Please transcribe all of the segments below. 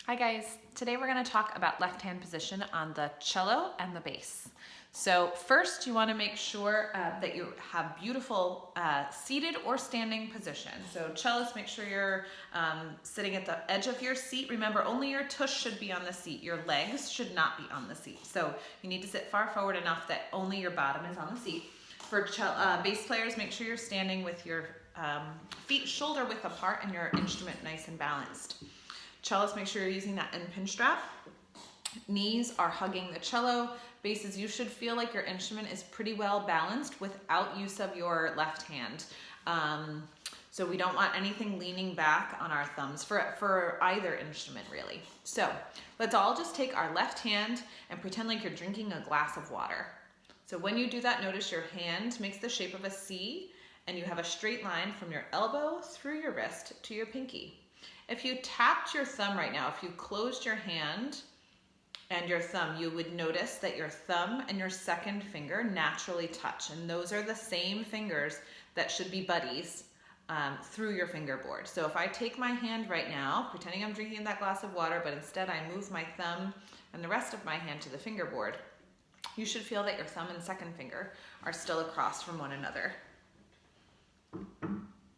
Hi guys, today we're going to talk about left hand position on the cello and the bass. So first you want to make sure that you have beautiful seated or standing position. So cellos, make sure you're sitting at the edge of your seat. Remember, only your tush should be on the seat. Your legs should not be on the seat. So you need to sit far forward enough that only your bottom is on the seat. For bass players, make sure you're standing with your feet shoulder width apart and your instrument nice and balanced. Cellos, make sure you're using that end pin strap. Knees are hugging the cello. Basses, you should feel like your instrument is pretty well balanced without use of your left hand. So we don't want anything leaning back on our thumbs for either instrument really. So let's all just take our left hand and pretend like you're drinking a glass of water. So when you do that, notice your hand makes the shape of a C and you have a straight line from your elbow through your wrist to your pinky. If you tapped your thumb right now, if you closed your hand and your thumb, you would notice that your thumb and your second finger naturally touch. And those are the same fingers that should be buddies through your fingerboard. So if I take my hand right now, pretending I'm drinking that glass of water, but instead I move my thumb and the rest of my hand to the fingerboard, you should feel that your thumb and second finger are still across from one another.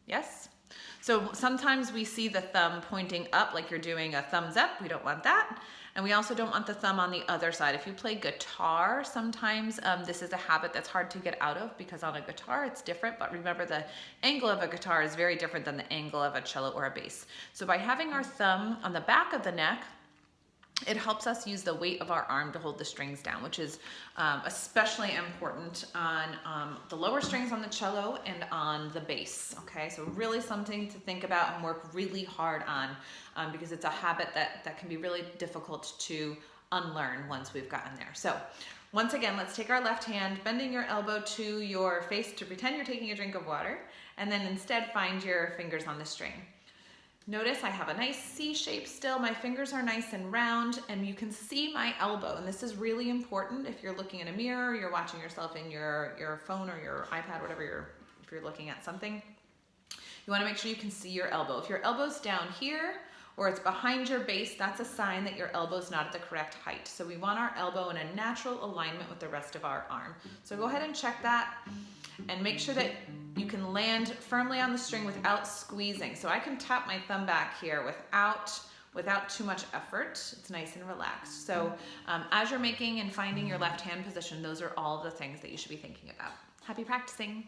Yes? So sometimes we see the thumb pointing up like you're doing a thumbs up. We don't want that. And we also don't want the thumb on the other side. If you play guitar, sometimes this is a habit that's hard to get out of because on a guitar it's different, but remember the angle of a guitar is very different than the angle of a cello or a bass. So by having our thumb on the back of the neck, it helps us use the weight of our arm to hold the strings down, which is especially important on the lower strings on the cello and on the bass, okay? So really something to think about and work really hard on because it's a habit that can be really difficult to unlearn once we've gotten there. So once again, let's take our left hand, bending your elbow to your face to pretend you're taking a drink of water, and then instead find your fingers on the string. Notice I have a nice C shape still. My fingers are nice and round and you can see my elbow. And this is really important if you're looking in a mirror, you're watching yourself in your phone or your iPad, whatever if you're looking at something. You wanna make sure you can see your elbow. If your elbow's down here or it's behind your base, that's a sign that your elbow's not at the correct height. So we want our elbow in a natural alignment with the rest of our arm. So go ahead and check that and make sure that you can land firmly on the string without squeezing. So I can tap my thumb back here without too much effort. It's nice and relaxed. So as you're making and finding your left hand position, those are all the things that you should be thinking about. Happy practicing.